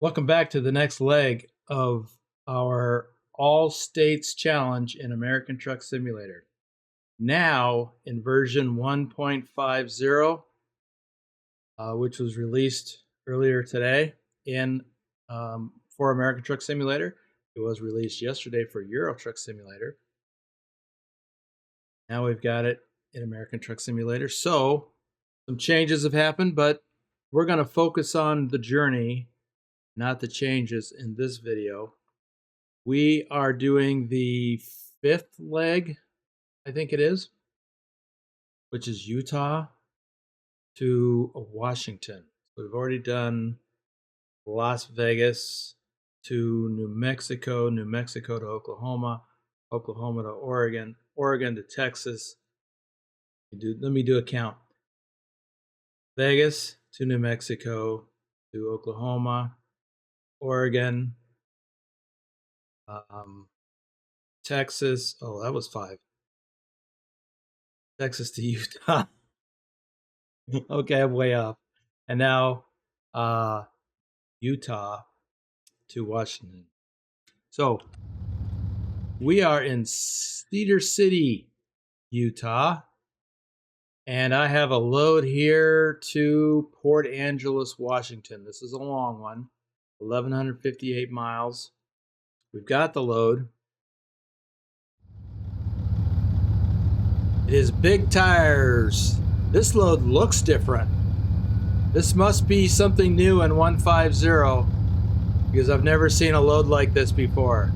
Welcome back to the next leg of our All States Challenge in American Truck Simulator. Now in version 1.50, which was released earlier today for American Truck Simulator. It was released yesterday for Euro Truck Simulator. Now we've got it in American Truck Simulator. So some changes have happened, but we're going to focus on the journey, not the changes in this video. We are doing the 5th leg, I think it is, which is Utah to Washington. We've already done Las Vegas to New Mexico, New Mexico to Oklahoma, Oklahoma to Oregon, Oregon to Texas. Let me do a count. Vegas to New Mexico to Oklahoma, Oregon, Texas. Oh, that was 5. Texas to Utah. Okay, I'm way off. And now Utah to Washington. So we are in Cedar City, Utah. And I have a load here to Port Angeles, Washington. This is a long one, 1,158 miles. We've got the load. It is big tires. This load looks different. This must be something new in 150 because I've never seen a load like this before.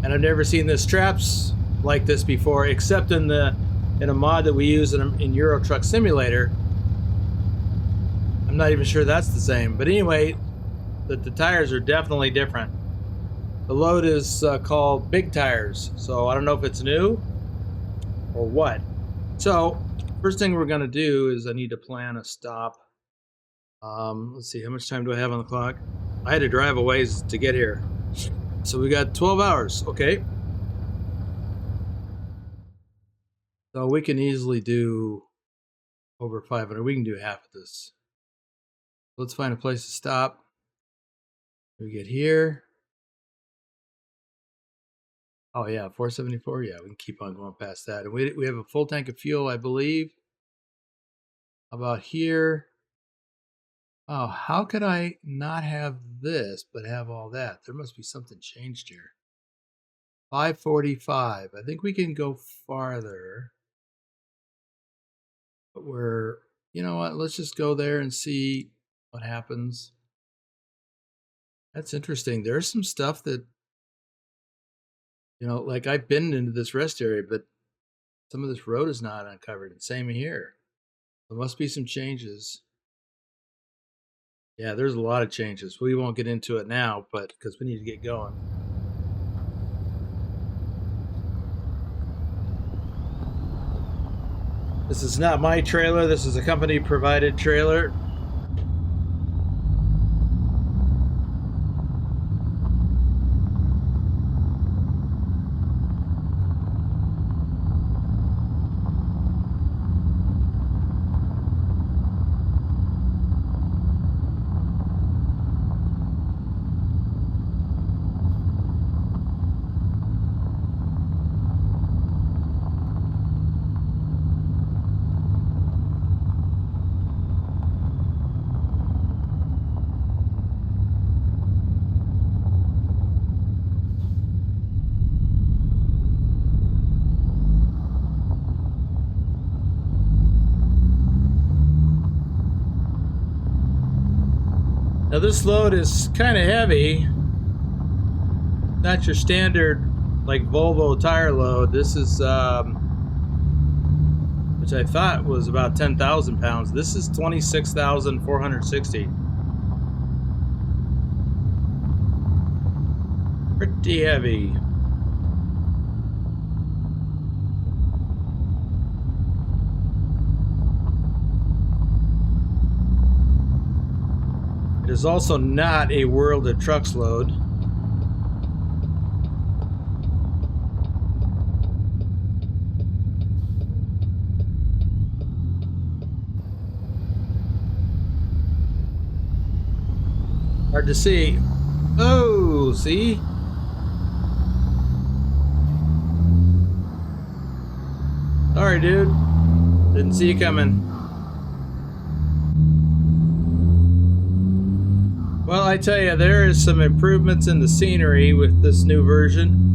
And I've never seen the straps like this before, except in a mod that we use in Euro Truck Simulator. I'm not even sure that's the same. But anyway, the tires are definitely different. The load is called big tires. So I don't know if it's new or what. So first thing we're going to do is I need to plan a stop. Let's see, how much time do I have on the clock? I had to drive a ways to get here. So we got 12 hours. Okay. So we can easily do over 500. We can do half of this. Let's find a place to stop. We get here. Oh yeah, 474. Yeah, we can keep on going past that. And we have a full tank of fuel, I believe. How about here? Oh, how could I not have this but have all that? There must be something changed here. 545. I think we can go farther. But you know what? Let's just go there and see what happens. That's interesting. There's some stuff that, you know, like I've been into this rest area, but some of this road is not uncovered. And same here. There must be some changes. Yeah, there's a lot of changes. We won't get into it now, but because we need to get going. This is not my trailer. This is a company provided trailer. Now this load is kind of heavy. Not your standard like Volvo tire load. This is which I thought was about 10,000 pounds. This is 26,460. Pretty heavy. It is also not a World of Trucks load. Hard to see. Oh, see? Sorry, dude. Didn't see you coming. Well, I tell you, there is some improvements in the scenery with this new version.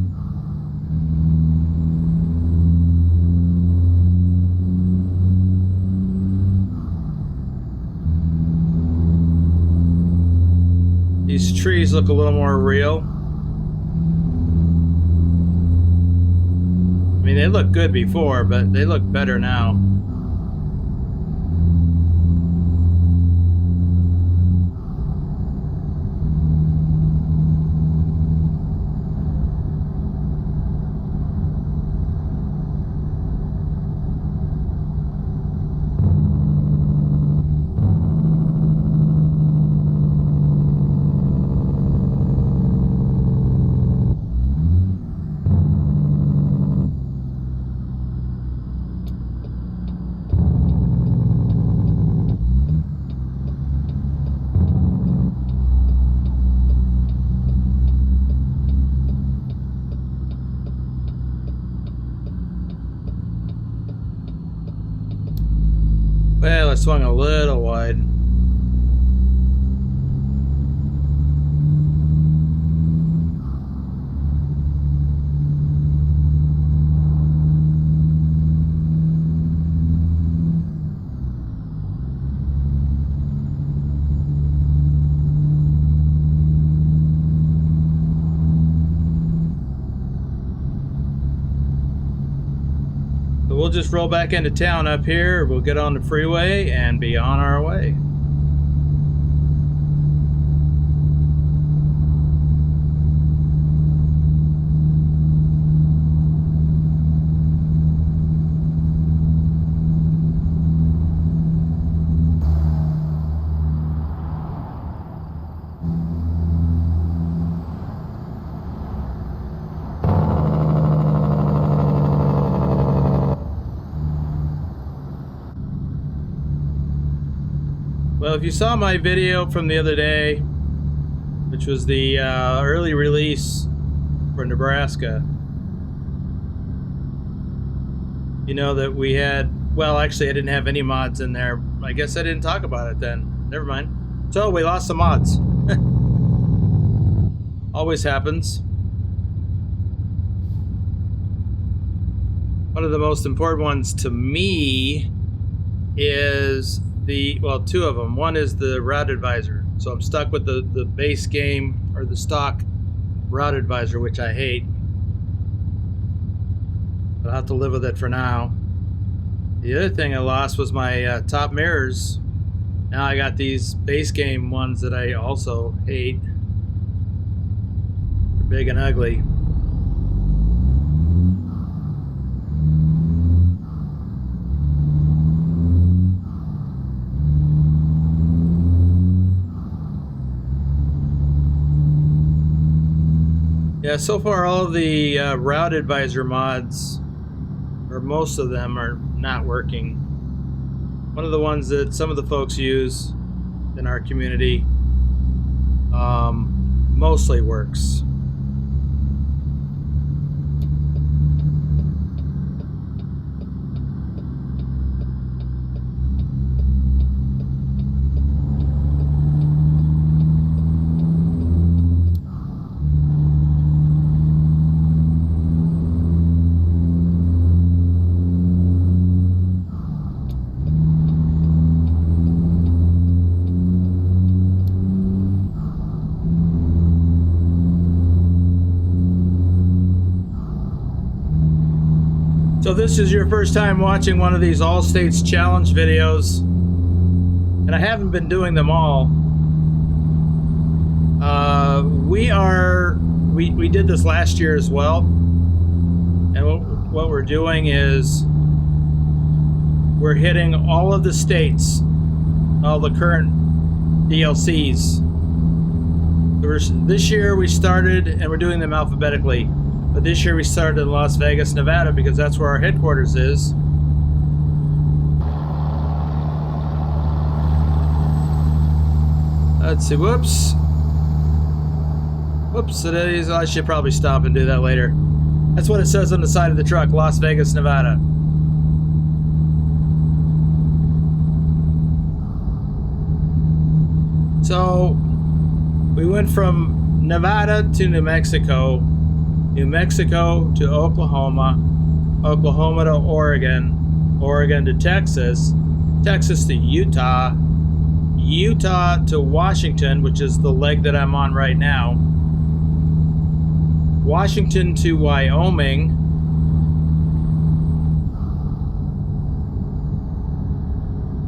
These trees look a little more real. I mean, they looked good before, but they look better now. Well, I swung a little wide. So we'll just roll back into town up here. We'll get on the freeway and be on our way. Well, if you saw my video from the other day, which was the early release for Nebraska, you know that we had, well, actually I didn't have any mods in there. I guess I didn't talk about it then. Never mind. So we lost some mods. Always happens. One of the most important ones to me is well, two of them. One is the route advisor. So I'm stuck with the base game or the stock route advisor, which I hate. I'll have to live with it for now. The other thing I lost was my top mirrors. Now I got these base game ones that I also hate. They're big and ugly. Yeah, so far all of the route advisor mods, or most of them, are not working. One of the ones that some of the folks use in our community mostly works. So this is your first time watching one of these All States Challenge videos, and I haven't been doing them all. We did this last year as well, and what we're doing is we're hitting all of the states, all the current DLCs. This year we started, and we're doing them alphabetically. But this year we started in Las Vegas, Nevada, because that's where our headquarters is. Let's see, whoops. Whoops, it is. I should probably stop and do that later. That's what it says on the side of the truck, Las Vegas, Nevada. So we went from Nevada to New Mexico to Oklahoma, Oklahoma to Oregon, Oregon to Texas, Texas to Utah, Utah to Washington, which is the leg that I'm on right now, Washington to Wyoming,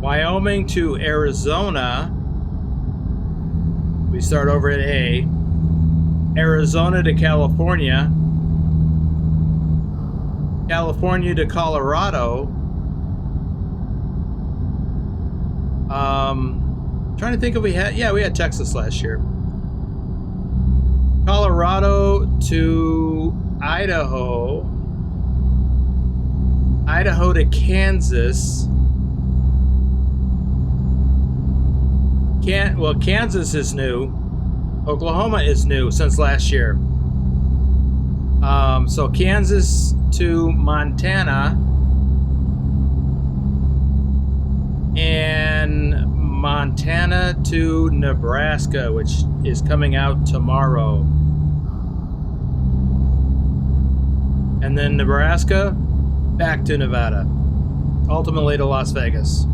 Wyoming to Arizona. We start over at A. Arizona to California, California to Colorado. Trying to think if we had Texas last year. Colorado to Idaho, Idaho to Kansas. Kansas is new. Oklahoma is new since last year. So Kansas to Montana and Montana to Nebraska, which is coming out tomorrow. And then Nebraska back to Nevada, ultimately to Las Vegas.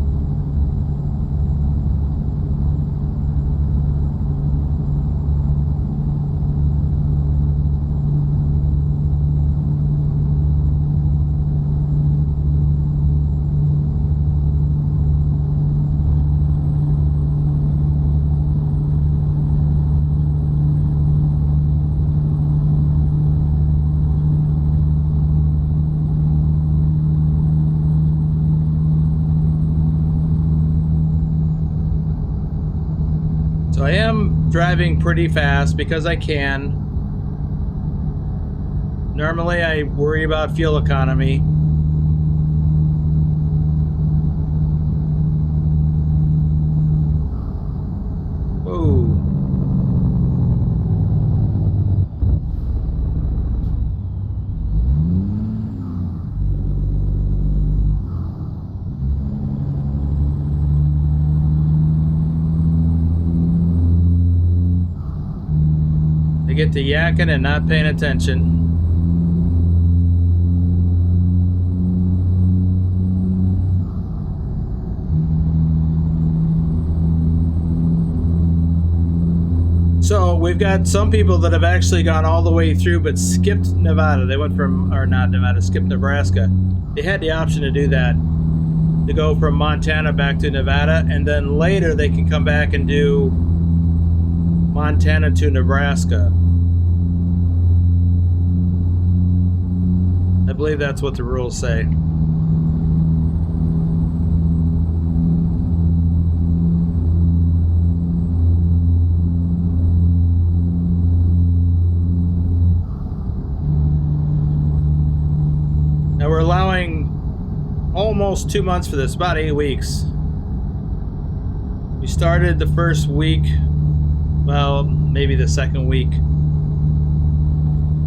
So I am driving pretty fast because I can. Normally I worry about fuel economy. Whoa. I get to yakking and not paying attention. So we've got some people that have actually gone all the way through but skipped Nevada. They went from, or not Nevada, skipped Nebraska. They had the option to do that, to go from Montana back to Nevada, and then later they can come back and do Montana to Nebraska. I believe that's what the rules say. Now we're allowing almost 2 months for this, about 8 weeks. We started the first week, well, maybe the second week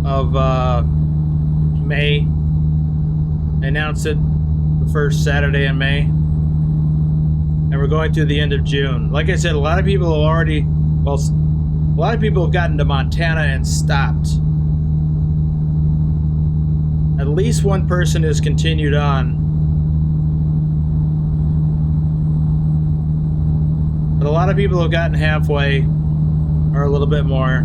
of May. I announced it the first Saturday in May. And we're going through the end of June. Like I said, a lot of people have already, well, a lot of people have gotten to Montana and stopped. At least one person has continued on. But a lot of people have gotten halfway or a little bit more.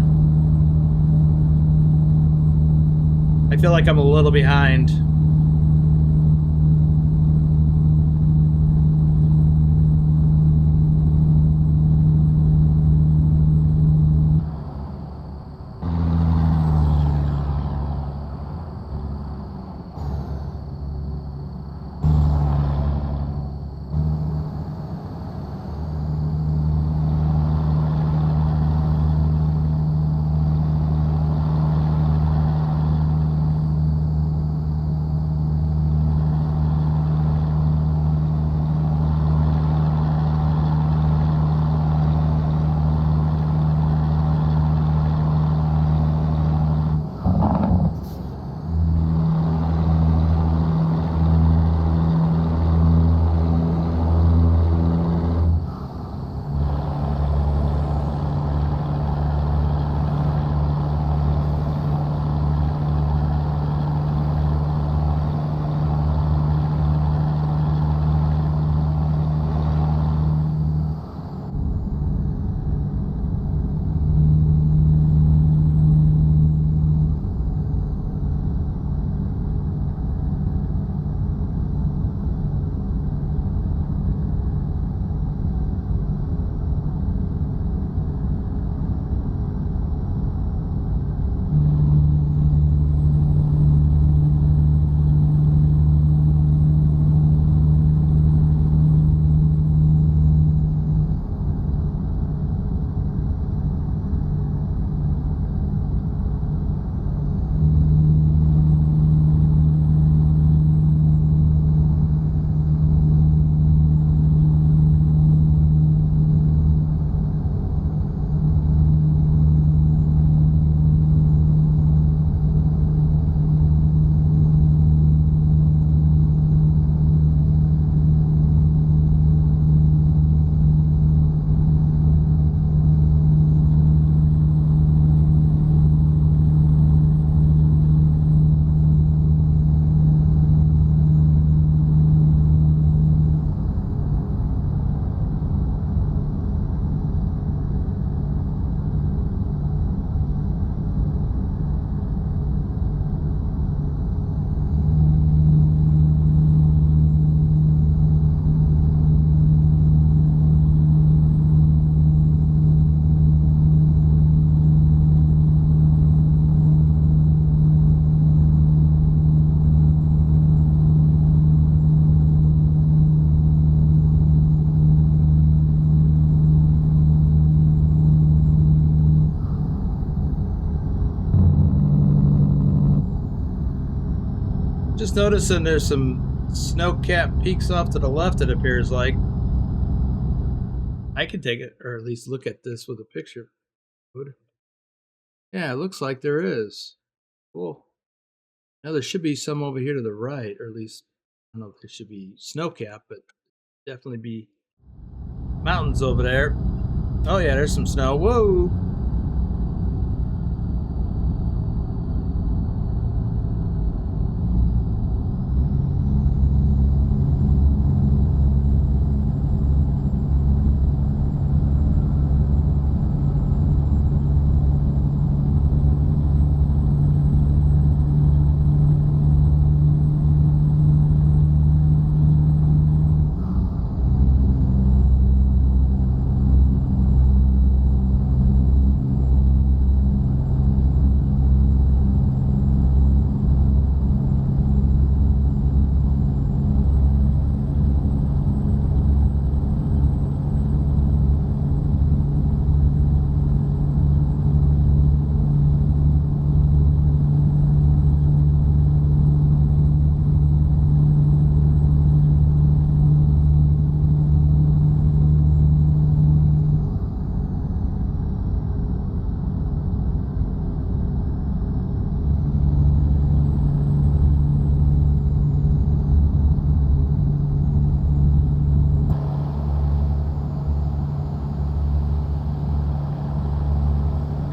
I feel like I'm a little behind. noticing there's some snow-capped peaks off to the left, it appears like. I can take it, or at least look at this with a picture. Yeah, it looks like there is. Cool. Now there should be some over here to the right, or at least, I don't know if there should be snow-capped, but definitely be mountains over there. Oh yeah, there's some snow. Whoa!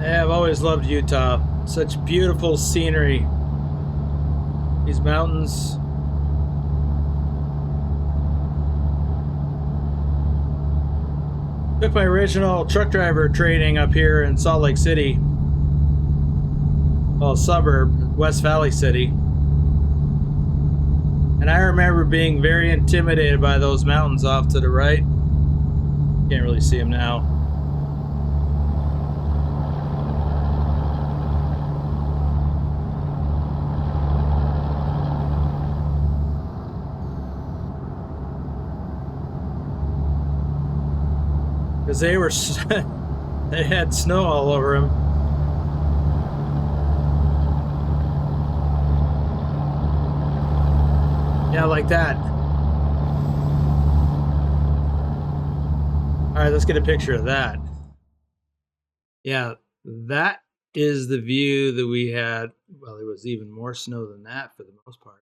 Yeah, I've always loved Utah. Such beautiful scenery. These mountains. Took my original truck driver training up here in Salt Lake City. Well, suburb, West Valley City. And I remember being very intimidated by those mountains off to the right. Can't really see them now. Because they were, they had snow all over them. Yeah, like that. All right, let's get a picture of that. Yeah, that is the view that we had. Well, there was even more snow than that for the most part.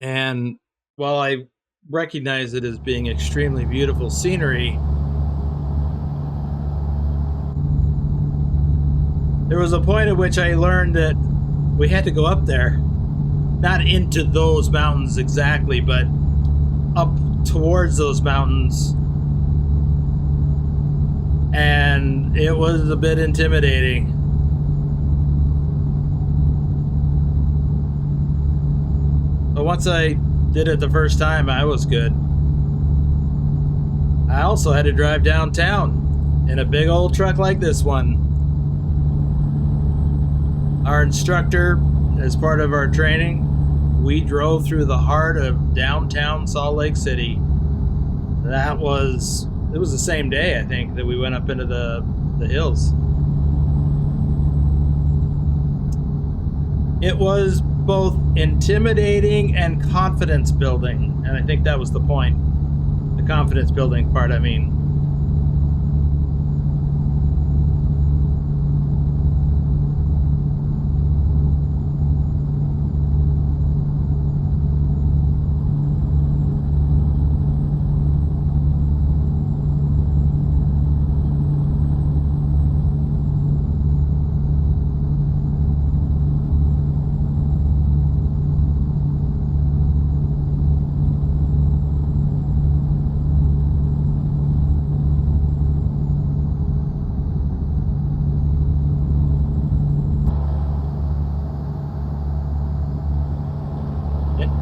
And while I recognize it as being extremely beautiful scenery, there was a point at which I learned that we had to go up there. Not into those mountains exactly, but up towards those mountains. And it was a bit intimidating. But once I did it the first time, I was good. I also had to drive downtown in a big old truck like this one. Our instructor, as part of our training, we drove through the heart of downtown Salt Lake City. It was the same day, I think, that we went up into the hills. It was both intimidating and confidence building, and I think that was the point. The confidence building part, I mean.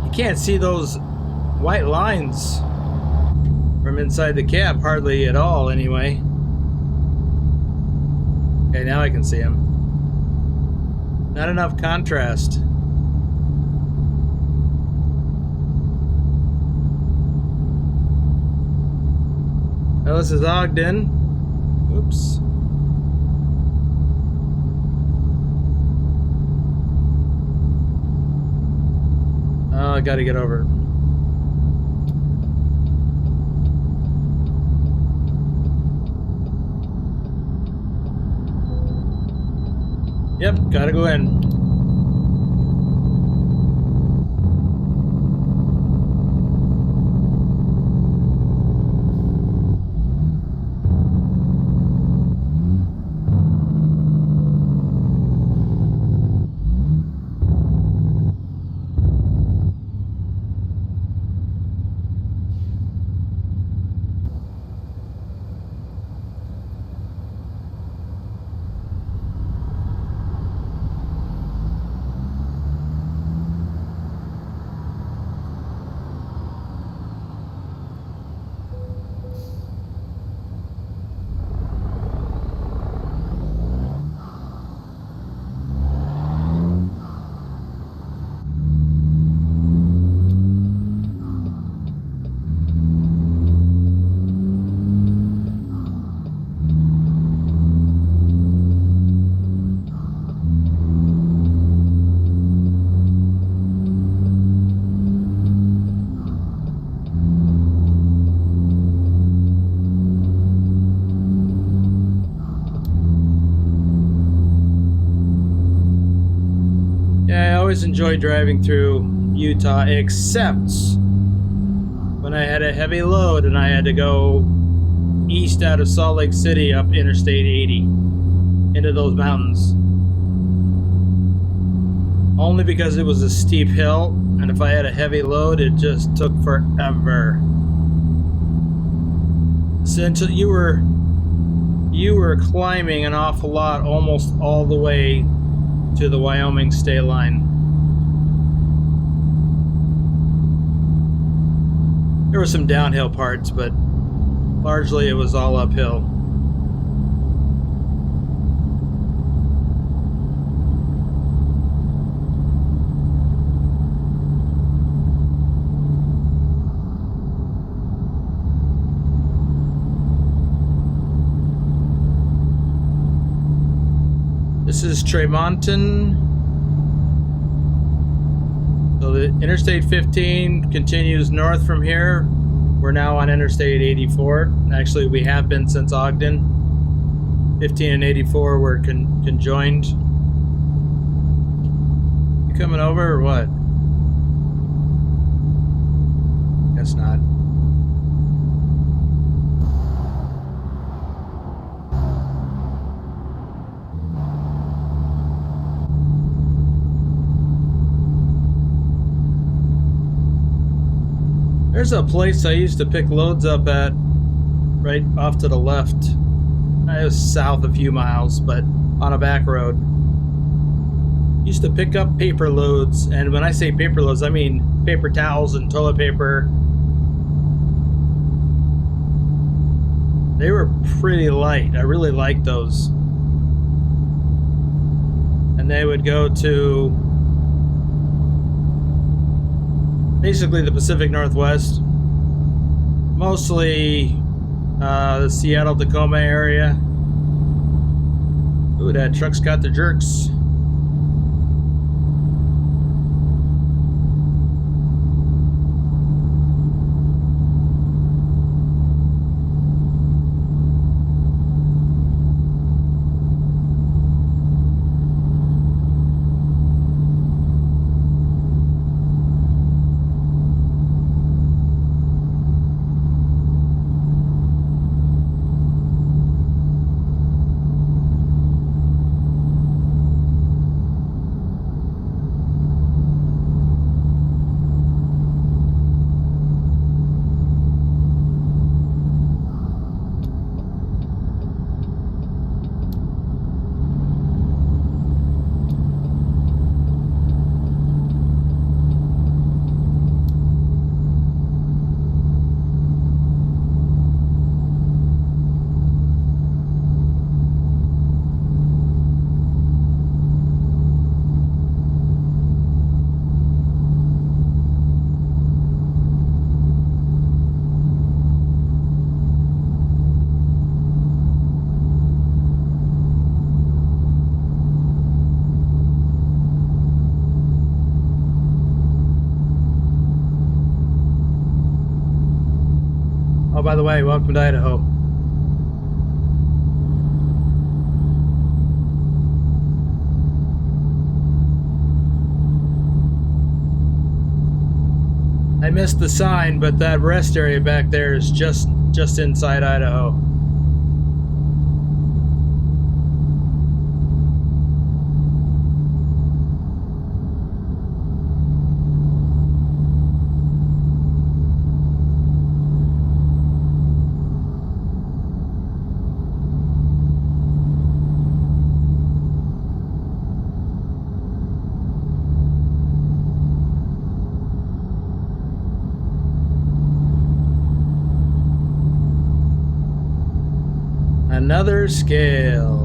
You can't see those white lines from inside the cab, hardly at all anyway. Okay, now I can see them. Not enough contrast. Well, this is Ogden. Oops. I gotta get over. Yep, gotta go in. Yeah, I always enjoy driving through Utah, except when I had a heavy load and I had to go east out of Salt Lake City up Interstate 80 into those mountains. Only because it was a steep hill, and if I had a heavy load, it just took forever. Since you were climbing an awful lot, almost all the way to the Wyoming state line. There were some downhill parts, but largely it was all uphill. This is Tremonton. So the Interstate 15 continues north from here. We're now on Interstate 84. Actually, we have been since Ogden. 15 and 84 were conjoined. You coming over or what? Guess not. There's a place I used to pick loads up at right off to the left. It was south a few miles, but on a back road. Used to pick up paper loads, and when I say paper loads, I mean paper towels and toilet paper. They were pretty light. I really liked those. And they would go to basically the Pacific Northwest, mostly the Seattle-Tacoma area. Ooh, that truck's got the jerks. Oh, by the way, welcome to Idaho. I missed the sign, but that rest area back there is just inside Idaho. Another scale.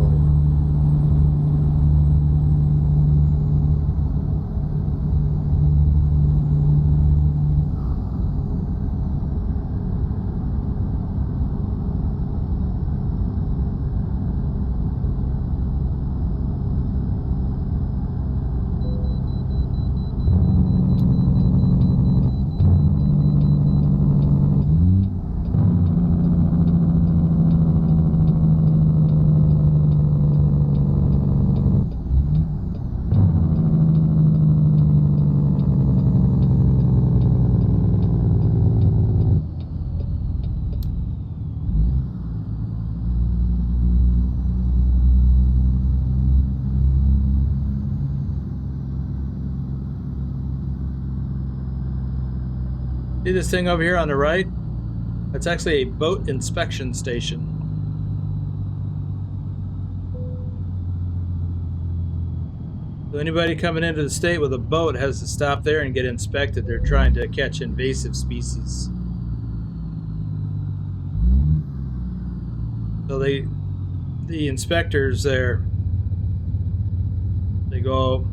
See this thing over here on the right? That's actually a boat inspection station. So anybody coming into the state with a boat has to stop there and get inspected. They're trying to catch invasive species. So the inspectors there, they go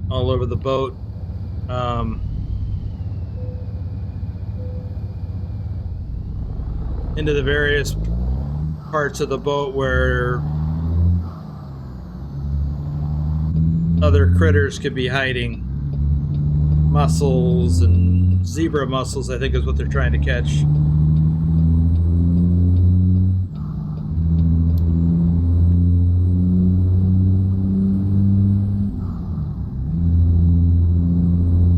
all over the boat. Into the various parts of the boat where other critters could be hiding. Mussels and zebra mussels, I think, is what they're trying to catch.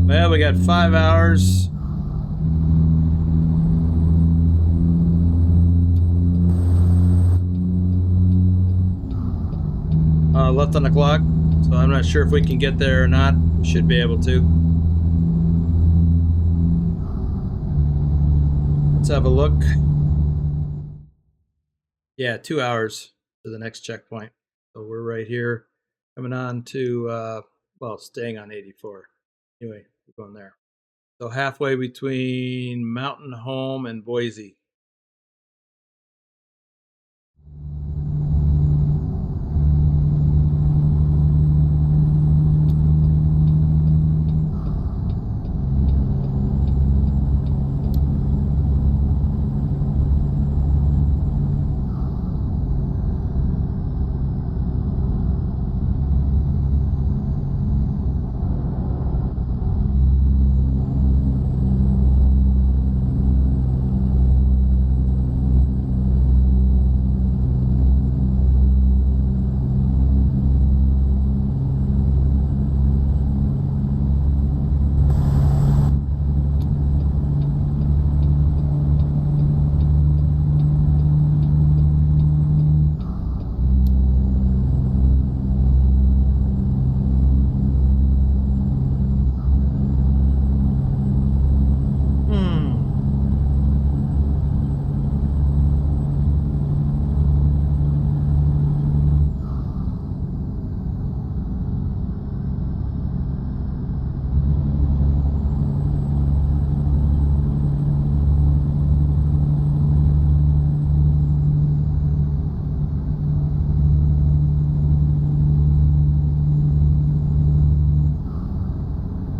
Well, we got 5 hours. Left on the clock, so I'm not sure if we can get there or not. We should be able to. Let's have a look. Yeah, 2 hours to the next checkpoint. So we're right here, coming on to, well, staying on 84. Anyway, we're going there. So halfway between Mountain Home and Boise.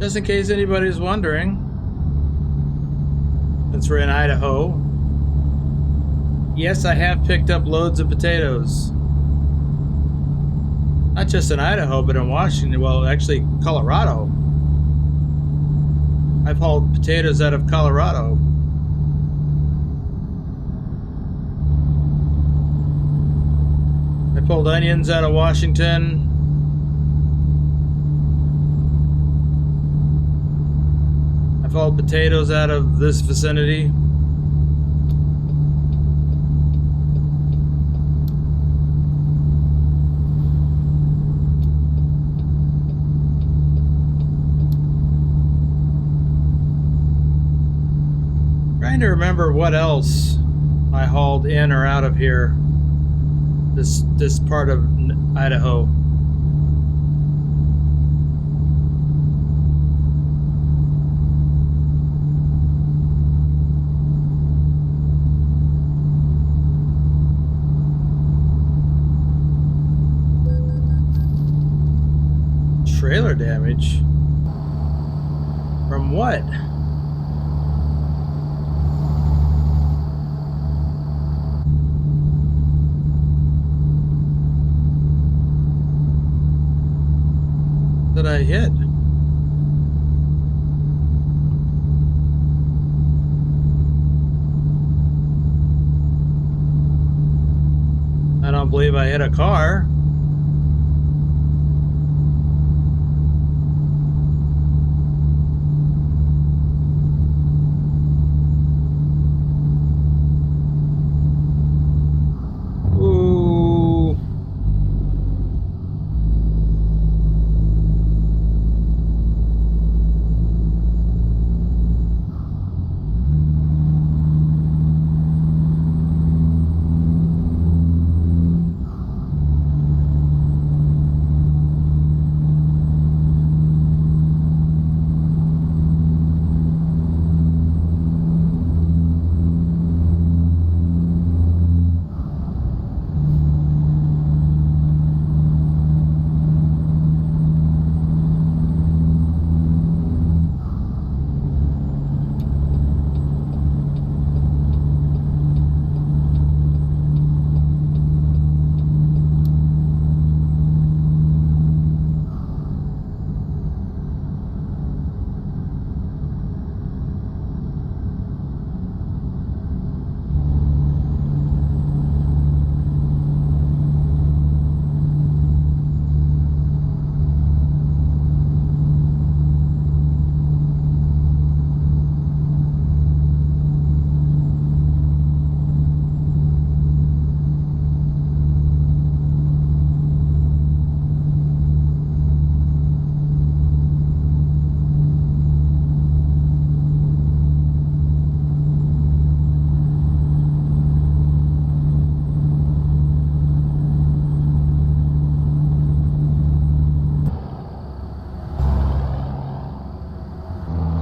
Just in case anybody's wondering, since we're in Idaho, yes, I have picked up loads of potatoes. Not just in Idaho, but in Washington. Well, actually, Colorado. I've hauled potatoes out of Colorado. I pulled onions out of Washington. I pulled potatoes out of this vicinity. Trying to remember what else I hauled in or out of here. This part of Idaho. Trailer damage? From what? That I hit? I don't believe I hit a car.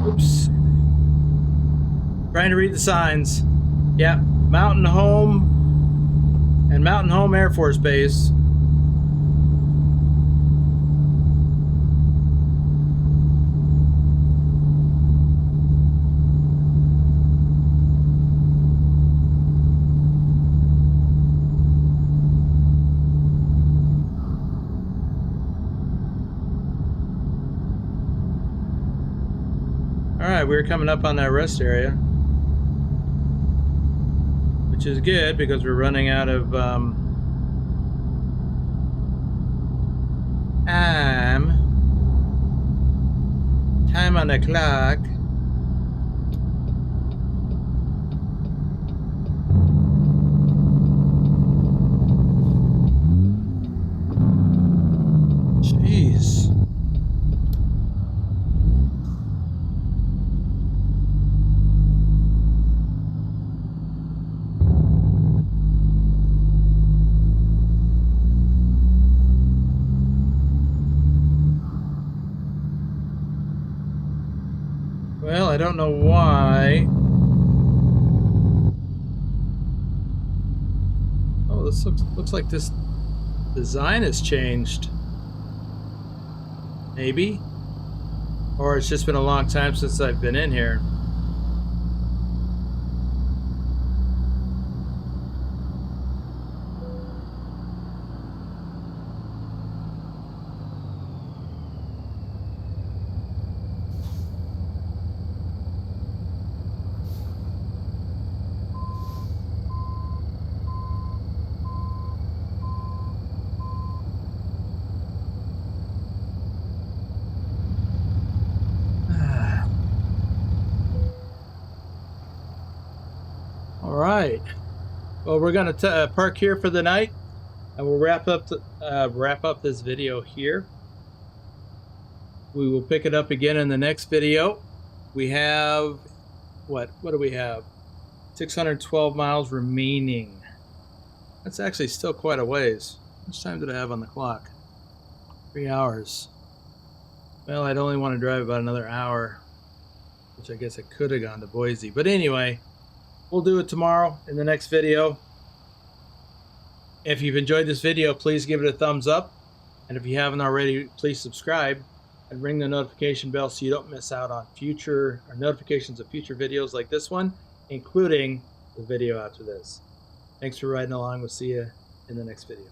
Oops. Trying to read the signs. Yeah, Mountain Home and Mountain Home Air Force Base. Alright, we're coming up on that rest area, which is good because we're running out of time on the clock. Jeez. Well, I don't know why. Oh, this looks like this design has changed. Maybe? Or it's just been a long time since I've been in here. right. Well, we're going to park here for the night, and we'll wrap up this video here. We will pick it up again in the next video. We have what do we have? 612 miles remaining. That's actually still quite a ways. How much time did I have on the clock? 3 hours. Well, I'd only want to drive about another hour, which I guess I could have gone to Boise. But anyway, we'll do it tomorrow in the next video. If you've enjoyed this video, please give it a thumbs up. And if you haven't already, please subscribe and ring the notification bell so you don't miss out on notifications of future videos like this one, including the video after this. Thanks for riding along. We'll see you in the next video.